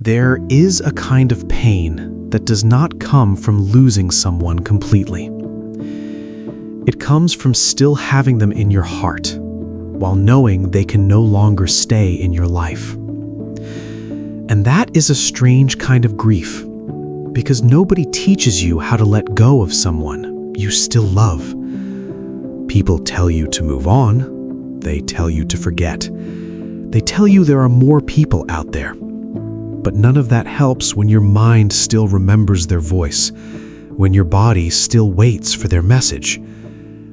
There is a kind of pain that does not come from losing someone completely. It comes from still having them in your heart, while knowing they can no longer stay in your life. And that is a strange kind of grief, because nobody teaches you how to let go of someone you still love. People tell you to move on. They tell you to forget. They tell you there are more people out there. But none of that helps when your mind still remembers their voice, when your body still waits for their message,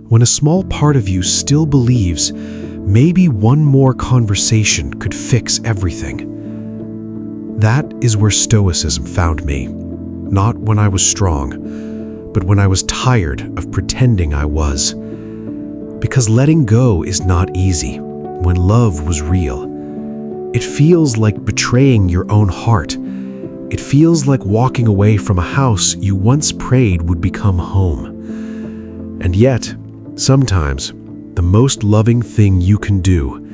when a small part of you still believes maybe one more conversation could fix everything. That is where Stoicism found me, not when I was strong, but when I was tired of pretending I was. Because letting go is not easy when love was real. It feels like betraying your own heart. It feels like walking away from a house you once prayed would become home. And yet, sometimes, the most loving thing you can do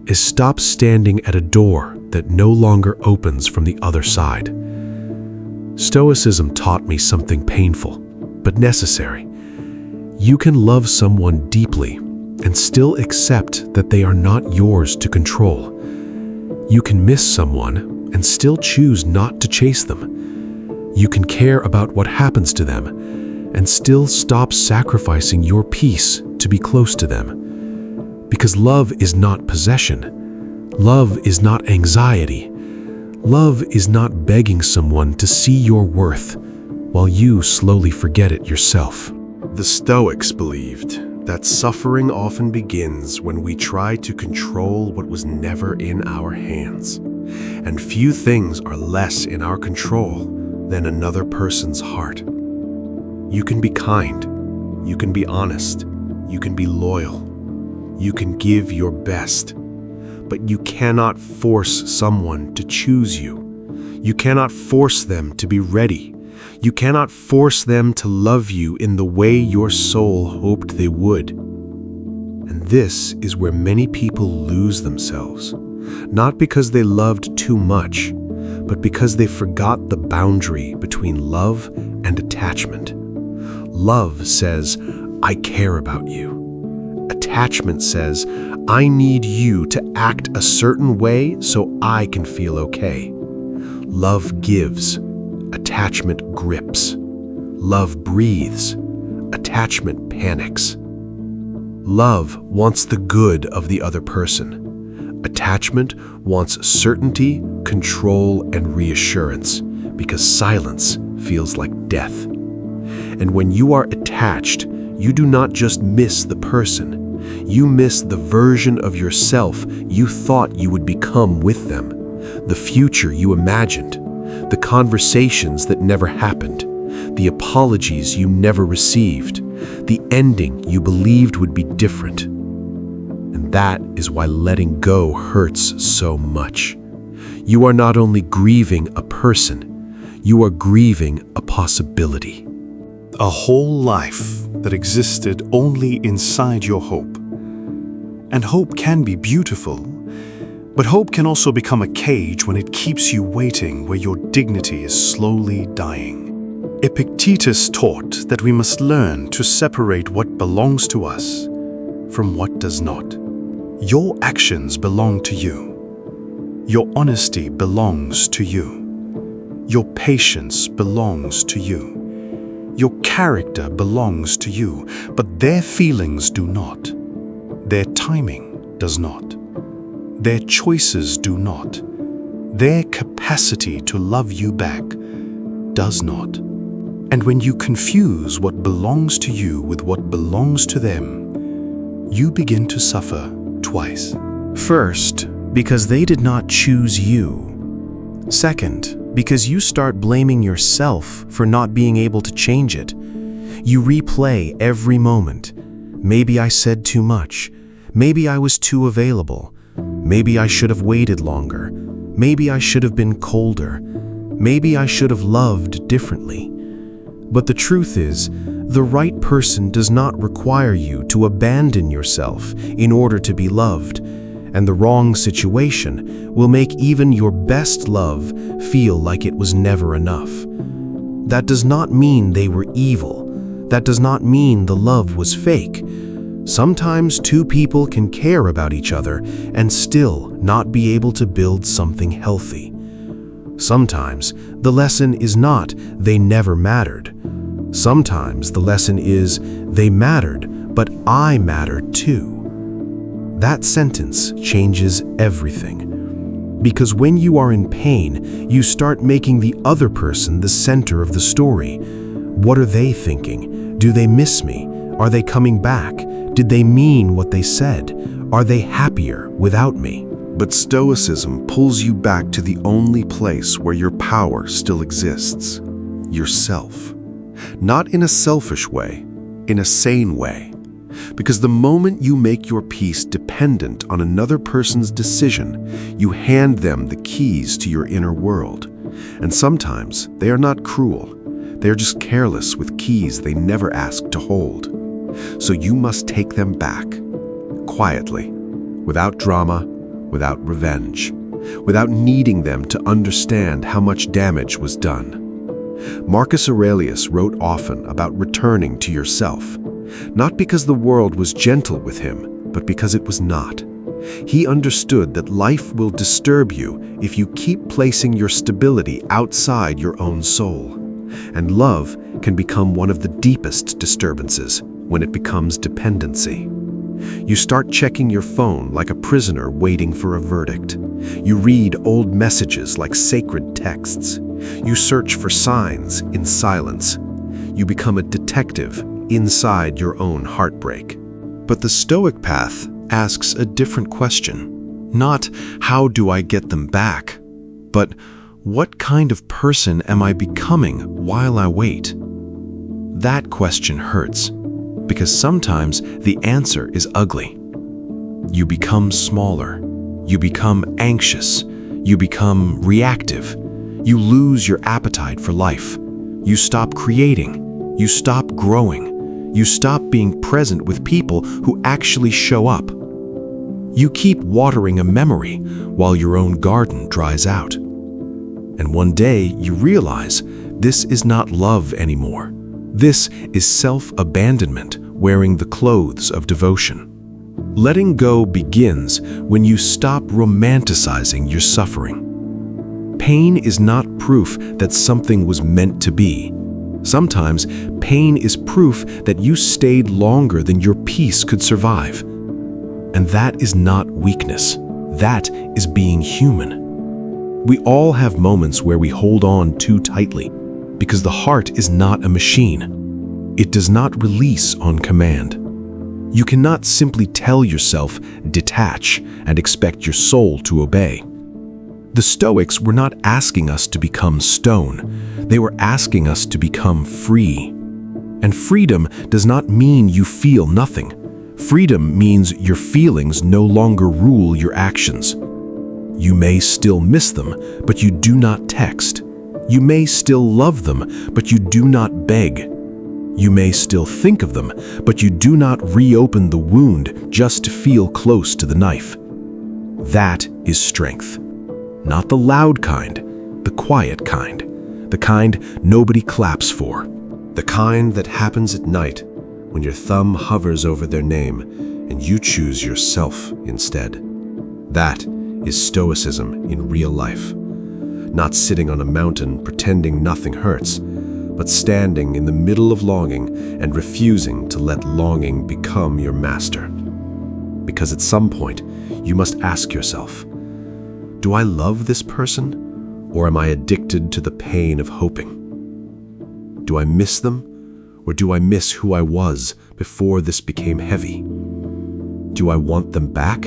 is stop standing at a door that no longer opens from the other side. Stoicism taught me something painful, but necessary. You can love someone deeply and still accept that they are not yours to control. You can miss someone and still choose not to chase them. You can care about what happens to them and still stop sacrificing your peace to be close to them. Because love is not possession. Love is not anxiety. Love is not begging someone to see your worth while you slowly forget it yourself. The Stoics believed that suffering often begins when we try to control what was never in our hands. And few things are less in our control than another person's heart. You can be kind. You can be honest. You can be loyal. You can give your best. But you cannot force someone to choose you. You cannot force them to be ready. You cannot force them to love you in the way your soul hoped they would. And this is where many people lose themselves, not because they loved too much, but because they forgot the boundary between love and attachment. Love says, I care about you. Attachment says, I need you to act a certain way so I can feel okay. Love gives. Attachment grips. Love breathes. Attachment panics. Love wants the good of the other person. Attachment wants certainty, control, and reassurance, because silence feels like death. And when you are attached, you do not just miss the person. You miss the version of yourself you thought you would become with them, the future you imagined, the conversations that never happened, the apologies you never received, the ending you believed would be different. And that is why letting go hurts so much. You are not only grieving a person, you are grieving a possibility. A whole life that existed only inside your hope. And hope can be beautiful, but hope can also become a cage when it keeps you waiting where your dignity is slowly dying. Epictetus taught that we must learn to separate what belongs to us from what does not. Your actions belong to you. Your honesty belongs to you. Your patience belongs to you. Your character belongs to you, but their feelings do not. Their timing does not. Their choices do not. Their capacity to love you back does not. And when you confuse what belongs to you with what belongs to them, you begin to suffer twice. First, because they did not choose you. Second, because you start blaming yourself for not being able to change it. You replay every moment. Maybe I said too much. Maybe I was too available. Maybe I should have waited longer. Maybe I should have been colder. Maybe I should have loved differently. But the truth is, the right person does not require you to abandon yourself in order to be loved. and the wrong situation will make even your best love feel like it was never enough. That does not mean they were evil. That does not mean the love was fake. Sometimes two people can care about each other and still not be able to build something healthy. Sometimes the lesson is not they never mattered. Sometimes the lesson is they mattered, but I mattered too. That sentence changes everything. Because when you are in pain, you start making the other person the center of the story. What are they thinking? Do they miss me? Are they coming back? Did they mean what they said? Are they happier without me? But Stoicism pulls you back to the only place where your power still exists: yourself. Not in a selfish way, in a sane way. Because the moment you make your peace dependent on another person's decision, you hand them the keys to your inner world. And sometimes they are not cruel. They are just careless with keys they never asked to hold. So you must take them back, quietly, without drama, without revenge, without needing them to understand how much damage was done. Marcus Aurelius wrote often about returning to yourself, not because the world was gentle with him, but because it was not. He understood that life will disturb you if you keep placing your stability outside your own soul. And love can become one of the deepest disturbances when it becomes dependency. You start checking your phone like a prisoner waiting for a verdict. You read old messages like sacred texts. You search for signs in silence. You become a detective inside your own heartbreak. But the Stoic path asks a different question. Not, how do I get them back? But, what kind of person am I becoming while I wait? That question hurts, because sometimes the answer is ugly. You become smaller. You become anxious. You become reactive. You lose your appetite for life. You stop creating. You stop growing. You stop being present with people who actually show up. You keep watering a memory while your own garden dries out. And one day you realize this is not love anymore. This is self-abandonment wearing the clothes of devotion. Letting go begins when you stop romanticizing your suffering. Pain is not proof that something was meant to be. Sometimes pain is proof that you stayed longer than your peace could survive. And that is not weakness. That is being human. We all have moments where we hold on too tightly because the heart is not a machine. It does not release on command. You cannot simply tell yourself, detach, and expect your soul to obey. The Stoics were not asking us to become stone. They were asking us to become free. And freedom does not mean you feel nothing. Freedom means your feelings no longer rule your actions. You may still miss them, but you do not text. You may still love them, but you do not beg. You may still think of them, but you do not reopen the wound just to feel close to the knife. That is strength. Not the loud kind, the quiet kind. The kind nobody claps for. The kind that happens at night when your thumb hovers over their name and you choose yourself instead. That is Stoicism in real life. Not sitting on a mountain pretending nothing hurts, but standing in the middle of longing and refusing to let longing become your master. Because at some point, you must ask yourself, do I love this person, or am I addicted to the pain of hoping? Do I miss them, or do I miss who I was before this became heavy? Do I want them back,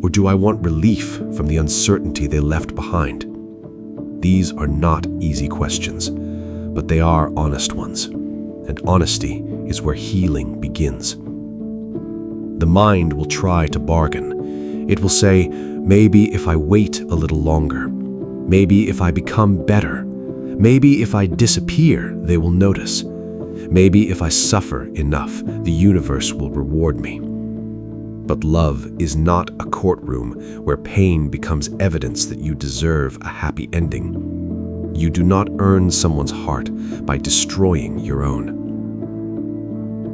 or do I want relief from the uncertainty they left behind? These are not easy questions, but they are honest ones, and honesty is where healing begins. The mind will try to bargain. It will say, maybe if I wait a little longer, maybe if I become better, maybe if I disappear, they will notice. Maybe if I suffer enough, the universe will reward me. But love is not a courtroom where pain becomes evidence that you deserve a happy ending. You do not earn someone's heart by destroying your own.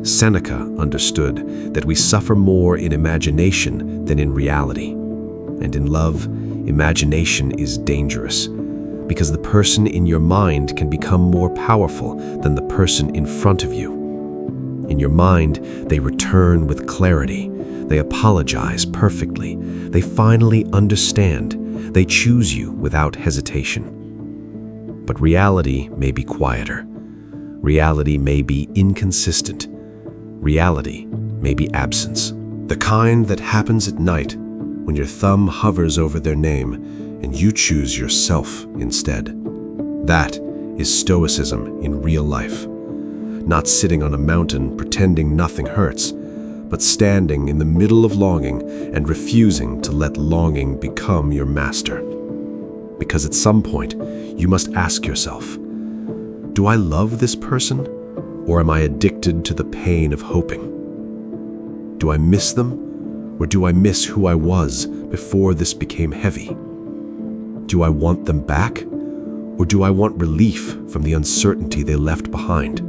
Seneca understood that we suffer more in imagination than in reality. And in love, imagination is dangerous, because the person in your mind can become more powerful than the person in front of you. In your mind, they return with clarity. They apologize perfectly. They finally understand. They choose you without hesitation. But reality may be quieter. Reality may be inconsistent. Reality may be absence. The kind that happens at night when your thumb hovers over their name and you choose yourself instead. That is Stoicism in real life. Not sitting on a mountain pretending nothing hurts, but standing in the middle of longing and refusing to let longing become your master. Because at some point, you must ask yourself, do I love this person, or am I addicted to the pain of hoping? Do I miss them, or do I miss who I was before this became heavy? Do I want them back, or do I want relief from the uncertainty they left behind?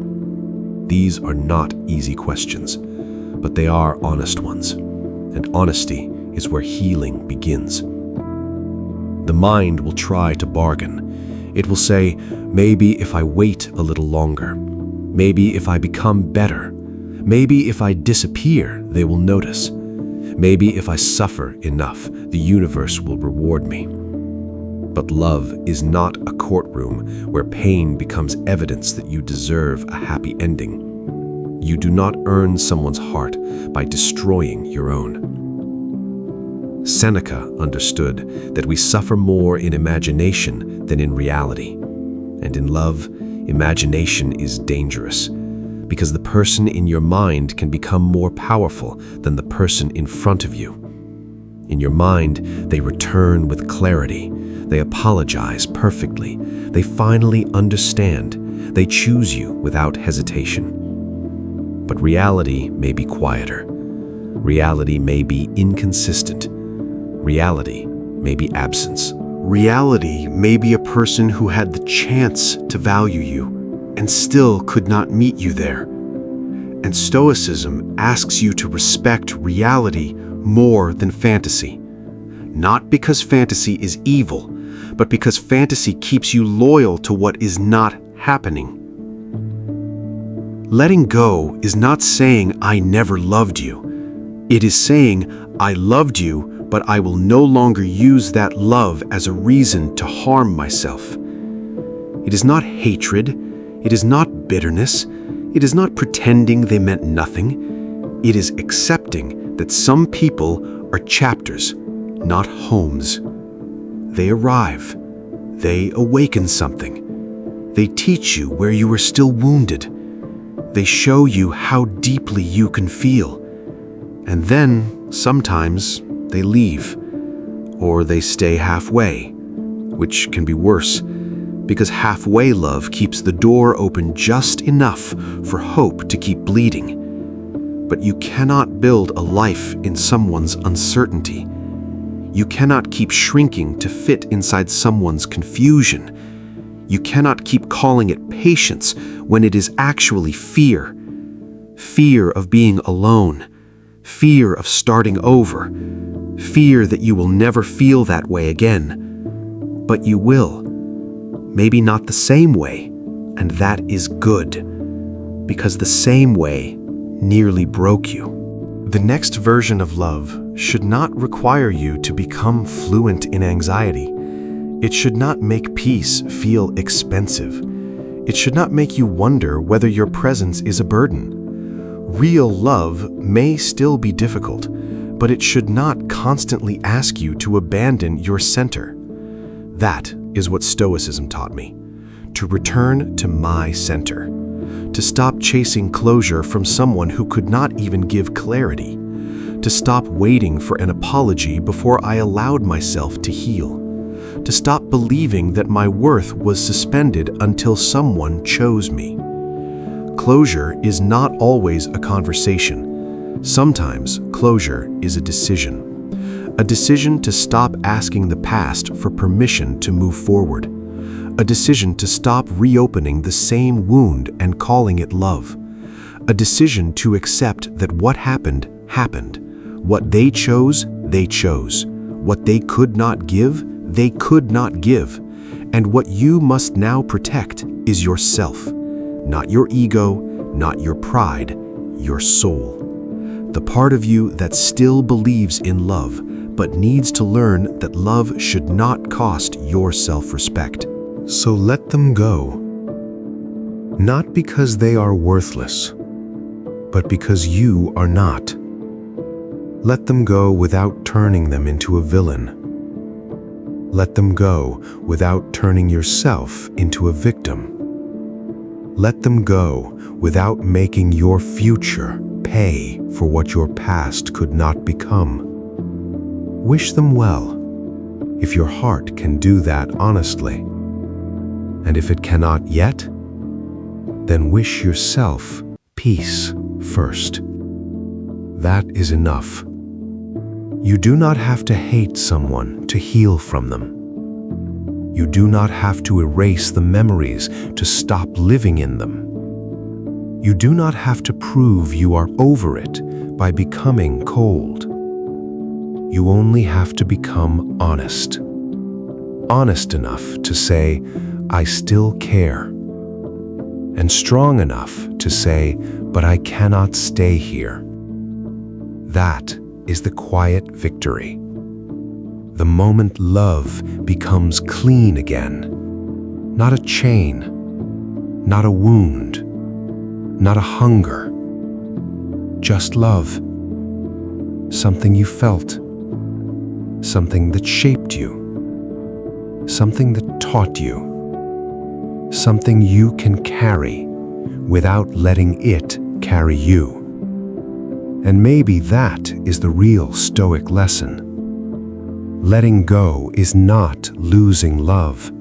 These are not easy questions, but they are honest ones, and honesty is where healing begins. The mind will try to bargain. It will say, maybe if I wait a little longer, maybe if I become better, maybe if I disappear, they will notice. Maybe if I suffer enough, the universe will reward me. But love is not a courtroom where pain becomes evidence that you deserve a happy ending. You do not earn someone's heart by destroying your own. Seneca understood that we suffer more in imagination than in reality. And in love, imagination is dangerous, because the person in your mind can become more powerful than the person in front of you. In your mind, they return with clarity. They apologize perfectly. They finally understand. They choose you without hesitation. But reality may be quieter. Reality may be inconsistent. Reality may be absence. Reality may be a person who had the chance to value you and still could not meet you there. And Stoicism asks you to respect reality more than fantasy. Not because fantasy is evil, but because fantasy keeps you loyal to what is not happening. Letting go is not saying, I never loved you. It is saying, I loved you, but I will no longer use that love as a reason to harm myself. It is not hatred. It is not bitterness. It is not pretending they meant nothing. It is accepting that some people are chapters, not homes. They arrive. They awaken something. They teach you where you are still wounded. They show you how deeply you can feel. And then, sometimes, they leave. Or they stay halfway, which can be worse, because halfway love keeps the door open just enough for hope to keep bleeding. But you cannot build a life in someone's uncertainty. You cannot keep shrinking to fit inside someone's confusion. You cannot keep calling it patience when it is actually fear. Fear of being alone. Fear of starting over. Fear that you will never feel that way again. But you will. Maybe not the same way, and that is good. Because the same way nearly broke you. The next version of love should not require you to become fluent in anxiety. It should not make peace feel expensive. It should not make you wonder whether your presence is a burden. Real love may still be difficult, but it should not constantly ask you to abandon your center. That is what Stoicism taught me. To return to my center. To stop chasing closure from someone who could not even give clarity. To stop waiting for an apology before I allowed myself to heal. To stop believing that my worth was suspended until someone chose me. Closure is not always a conversation. Sometimes closure is a decision to stop asking the past for permission to move forward, a decision to stop reopening the same wound and calling it love, a decision to accept that what happened, happened. What they chose, what they could not give, they could not give, and what you must now protect is yourself, not your ego, not your pride, your soul. The part of you that still believes in love, but needs to learn that love should not cost your self-respect. So let them go. Not because they are worthless, but because you are not. Let them go without turning them into a villain. Let them go without turning yourself into a victim. Let them go without making your future pay for what your past could not become. Wish them well, if your heart can do that honestly. And if it cannot yet, then wish yourself peace first. That is enough. You do not have to hate someone to heal from them. You do not have to erase the memories to stop living in them. You do not have to prove you are over it by becoming cold. You only have to become honest. Honest enough to say, I still care. And strong enough to say, but I cannot stay here. That is the quiet victory. The moment love becomes clean again. Not a chain, not a wound, not a hunger. Just love. Something you felt. Something that shaped you. Something that taught you. Something you can carry without letting it carry you. And maybe that is the real Stoic lesson. Letting go is not losing love.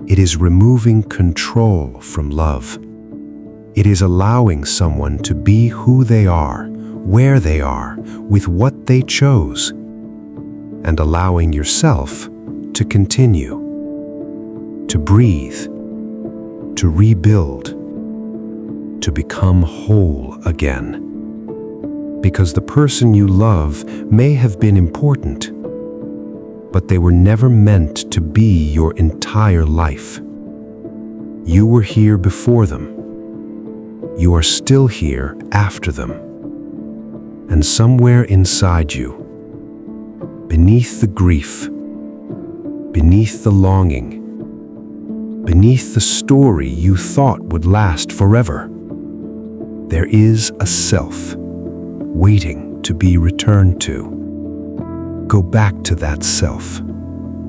It is removing control from love. It is allowing someone to be who they are, where they are, with what they chose, and allowing yourself to continue, to breathe, to rebuild, to become whole again. Because the person you love may have been important, but they were never meant to be your entire life. You were here before them. You are still here after them. And somewhere inside you, beneath the grief, beneath the longing, beneath the story you thought would last forever, there is a self waiting to be returned to. Go back to that self,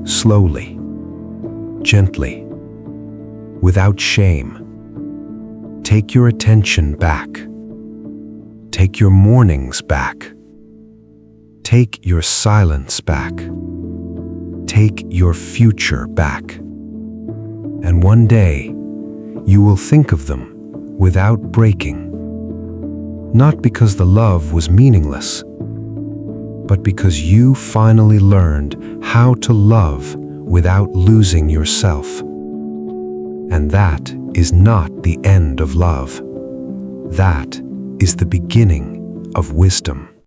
slowly, gently, without shame. Take your attention back. Take your mornings back. Take your silence back. Take your future back. And one day, you will think of them without breaking. Not because the love was meaningless, but because you finally learned how to love without losing yourself. And that is not the end of love. That is the beginning of wisdom.